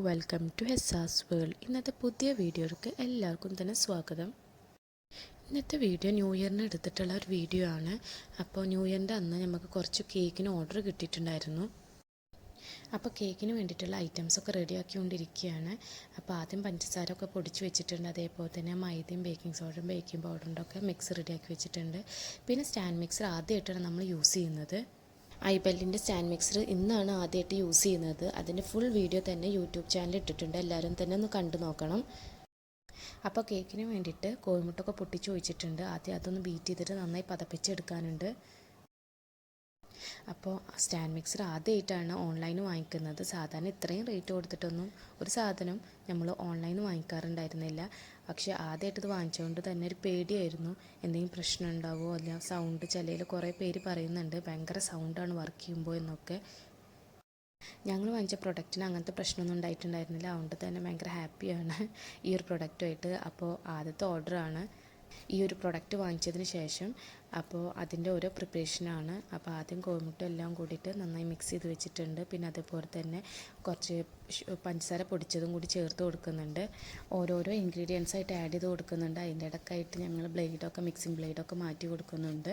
Welcome to ഹെസാസ് world. ഇന്നത്തെ പുതിയ വീഡിയോയിലേക്ക് എല്ലാവർക്കും തന്നെ സ്വാഗതം. ഇന്നത്തെ വീഡിയോ ന്യൂ ഇയറിന് എടുത്തിട്ടുള്ള ഒരു വീഡിയോ ആണ്. അപ്പോൾ ന്യൂ ഇയറിൻ്റെ അന്ന് നമുക്ക് കുറച്ച് കേക്കിന് ഓർഡർ കിട്ടിയിട്ടുണ്ടായിരുന്നു. അപ്പോൾ കേക്കിന് വേണ്ടിയിട്ടുള്ള ഐറ്റംസൊക്കെ റെഡിയാക്കിക്കൊണ്ടിരിക്കുകയാണ്. അപ്പോൾ ആദ്യം പഞ്ചസാര ഒക്കെ പൊടിച്ച് വെച്ചിട്ടുണ്ട്. അതേപോലെ തന്നെ മൈദയും ബേക്കിംഗ് സോഡയും ബേക്കിംഗ് പൗഡറിൻ്റെ ഒക്കെ മിക്സ് റെഡിയാക്കി വെച്ചിട്ടുണ്ട്. പിന്നെ സ്റ്റാൻഡ് മിക്സർ ആദ്യമായിട്ടാണ് നമ്മൾ യൂസ് ചെയ്യുന്നത്. ഐബെല്ലിൻ്റെ സ്റ്റാൻഡ് മിക്സർ ഇന്നാണ് ആദ്യമായിട്ട് യൂസ് ചെയ്യുന്നത്. അതിൻ്റെ ഫുൾ വീഡിയോ തന്നെ യൂട്യൂബ് ചാനൽ ഇട്ടിട്ടുണ്ട്, എല്ലാവരും തന്നെ ഒന്ന് കണ്ടു നോക്കണം. അപ്പോൾ കേക്കിന് വേണ്ടിയിട്ട് കോഴിമുട്ടൊക്കെ പൊട്ടിച്ച് വെച്ചിട്ടുണ്ട്. ആദ്യം അതൊന്ന് ബീറ്റ് ചെയ്തിട്ട് നന്നായി പതപ്പിച്ചെടുക്കാനുണ്ട്. അപ്പോൾ സ്റ്റാൻഡ് മിക്സർ ആദ്യമായിട്ടാണ് ഓൺലൈനിൽ വാങ്ങിക്കുന്നത്. സാധാരണ ഇത്രയും റേറ്റ് കൊടുത്തിട്ടൊന്നും ഒരു സാധനം നമ്മൾ ഓൺലൈനിൽ വാങ്ങിക്കാറുണ്ടായിരുന്നില്ല. പക്ഷേ ആദ്യമായിട്ട് ഇത് വാങ്ങിച്ചുകൊണ്ട് തന്നെ ഒരു പേടിയായിരുന്നു, എന്തെങ്കിലും പ്രശ്നം ഉണ്ടാവുമോ, അല്ല സൗണ്ട് ചിലയിൽ കുറേ പേര് പറയുന്നുണ്ട് ഭയങ്കര സൗണ്ടാണ് വർക്ക് ചെയ്യുമ്പോൾ എന്നൊക്കെ. ഞങ്ങൾ വാങ്ങിച്ച പ്രൊഡക്റ്റിന് അങ്ങനത്തെ പ്രശ്നമൊന്നും ഉണ്ടായിട്ടുണ്ടായിരുന്നില്ല. അതുകൊണ്ട് തന്നെ ഭയങ്കര ഹാപ്പിയാണ് ഈ ഒരു പ്രൊഡക്റ്റുമായിട്ട്. അപ്പോൾ ആദ്യത്തെ ഓർഡറാണ് ഈ ഒരു പ്രൊഡക്റ്റ് വാങ്ങിച്ചതിന് ശേഷം. അപ്പോൾ അതിൻ്റെ ഓരോ പ്രിപ്പറേഷനാണ്. അപ്പോൾ ആദ്യം കോഴിമുട്ട എല്ലാം കൂടിയിട്ട് നന്നായി മിക്സ് ചെയ്ത് വെച്ചിട്ടുണ്ട്. പിന്നെ അതേപോലെ തന്നെ കുറച്ച് പഞ്ചസാര പൊടിച്ചതും കൂടി ചേർത്ത് കൊടുക്കുന്നുണ്ട്. ഓരോരോ ഇൻഗ്രീഡിയൻസ് ആയിട്ട് ആഡ് ചെയ്ത് കൊടുക്കുന്നുണ്ട്. അതിൻ്റെ ഇടയ്ക്കായിട്ട് ഞങ്ങൾ മിക്സിംഗ് ബ്ലേഡൊക്കെ മാറ്റി കൊടുക്കുന്നുണ്ട്.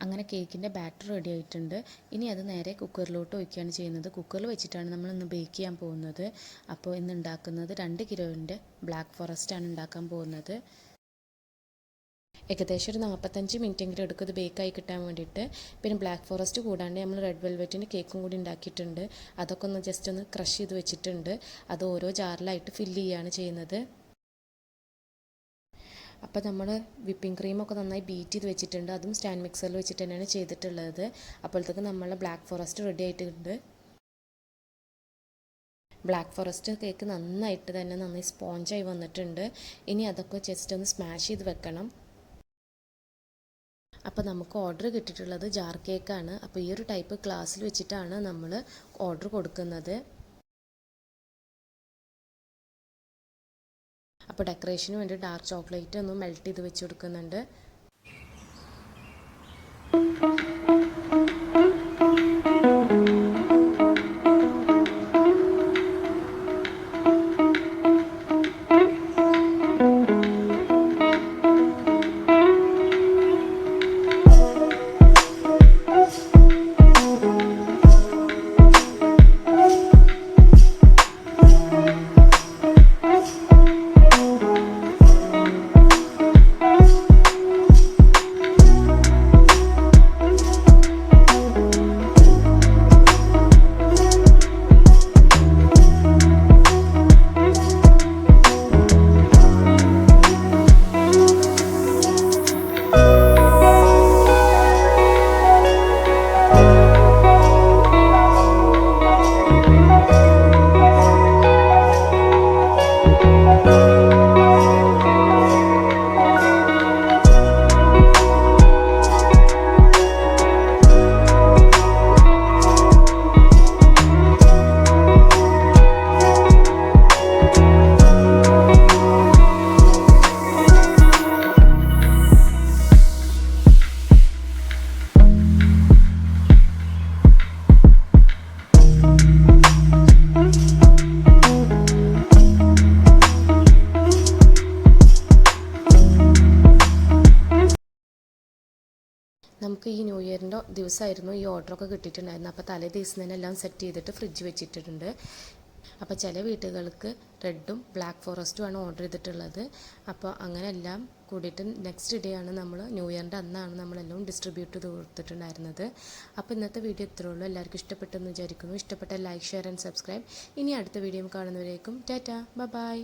അങ്ങനെ കേക്കിൻ്റെ ബാറ്റർ റെഡി ആയിട്ടുണ്ട്. ഇനി അത് നേരെ കുക്കറിലോട്ട് ഒഴിക്കുകയാണ് ചെയ്യുന്നത്. കുക്കറിൽ വെച്ചിട്ടാണ് നമ്മൾ ഇന്ന് ബേക്ക് ചെയ്യാൻ പോകുന്നത്. അപ്പോൾ ഇന്ന് ഉണ്ടാക്കുന്നത് 2 കിലോൻ്റെ ബ്ലാക്ക് ഫോറസ്റ്റാണ് ഉണ്ടാക്കാൻ പോകുന്നത്. ഏകദേശം ഒരു 45 മിനിറ്റെങ്കിലും എടുക്കും ഇത് ബേക്കായി കിട്ടാൻ വേണ്ടിയിട്ട്. പിന്നെ ബ്ലാക്ക് ഫോറസ്റ്റ് കൂടാണ്ട് നമ്മൾ റെഡ് വെൽവെറ്റിൻ്റെ കേക്കും കൂടി ഉണ്ടാക്കിയിട്ടുണ്ട്. അതൊക്കെ ഒന്ന് ജസ്റ്റ് ഒന്ന് ക്രഷ് ചെയ്ത് വെച്ചിട്ടുണ്ട്. അത് ഓരോ ജാറിലായിട്ട് ഫില്ല് ചെയ്യുകയാണ് ചെയ്യുന്നത്. അപ്പോൾ നമ്മൾ വിപ്പിംഗ് ക്രീമൊക്കെ നന്നായി ബീറ്റ് ചെയ്ത് വെച്ചിട്ടുണ്ട്. അതും സ്റ്റാൻഡ് മിക്സറിൽ വെച്ചിട്ട് തന്നെയാണ് ചെയ്തിട്ടുള്ളത്. അപ്പോഴത്തേക്ക് നമ്മളെ ബ്ലാക്ക് ഫോറസ്റ്റ് റെഡി ആയിട്ടുണ്ട്. ബ്ലാക്ക് ഫോറസ്റ്റ് കേക്ക് നന്നായി സ്പോഞ്ചായി വന്നിട്ടുണ്ട്. ഇനി അതൊക്കെ ജസ്റ്റ് ഒന്ന് സ്മാഷ് ചെയ്ത് വെക്കണം. അപ്പോൾ നമുക്ക് ഓർഡർ കിട്ടിയിട്ടുള്ളത് ജാർ കേക്കാണ്. അപ്പോൾ ഈ ഒരു ടൈപ്പ് ഗ്ലാസ്സിൽ വെച്ചിട്ടാണ് നമ്മൾ ഓർഡർ കൊടുക്കുന്നത്. അപ്പോൾ ഡെക്കറേഷന് വേണ്ടി ഡാർക്ക് ചോക്ലേറ്റ് ഒന്ന് മെൽറ്റ് ചെയ്ത് വെച്ച് കൊടുക്കുന്നുണ്ട്. നമുക്ക് ഈ ന്യൂ ഇയറിൻ്റെ ദിവസമായിരുന്നു ഈ ഓർഡറൊക്കെ കിട്ടിയിട്ടുണ്ടായിരുന്നു. അപ്പോൾ തലേ ദിവസം തന്നെ എല്ലാം സെറ്റ് ചെയ്തിട്ട് ഫ്രിഡ്ജ് വെച്ചിട്ടുണ്ട്. അപ്പോൾ ചില വീട്ടുകൾക്ക് റെഡും ബ്ലാക്ക് ഫോറസ്റ്റുമാണ് ഓർഡർ ചെയ്തിട്ടുള്ളത്. അപ്പോൾ അങ്ങനെ എല്ലാം കൂടിയിട്ട് നെക്സ്റ്റ് ഡേ ആണ് നമ്മൾ ന്യൂ ഇയറിൻ്റെ അന്നാണ് നമ്മളെല്ലാം ഡിസ്ട്രിബ്യൂട്ട് ചെയ്ത് കൊടുത്തിട്ടുണ്ടായിരുന്നത്. അപ്പോൾ ഇന്നത്തെ വീഡിയോ ഇത്രയേ ഉള്ളൂ. എല്ലാവർക്കും ഇഷ്ടപ്പെട്ടെന്ന് വിചാരിക്കുന്നു. ഇഷ്ടപ്പെട്ട ലൈക്ക്, ഷെയർ ആൻഡ് സബ്സ്ക്രൈബ്. ഇനി അടുത്ത വീഡിയോ കാണുന്നവരേക്കും ടാറ്റാ, ബൈ.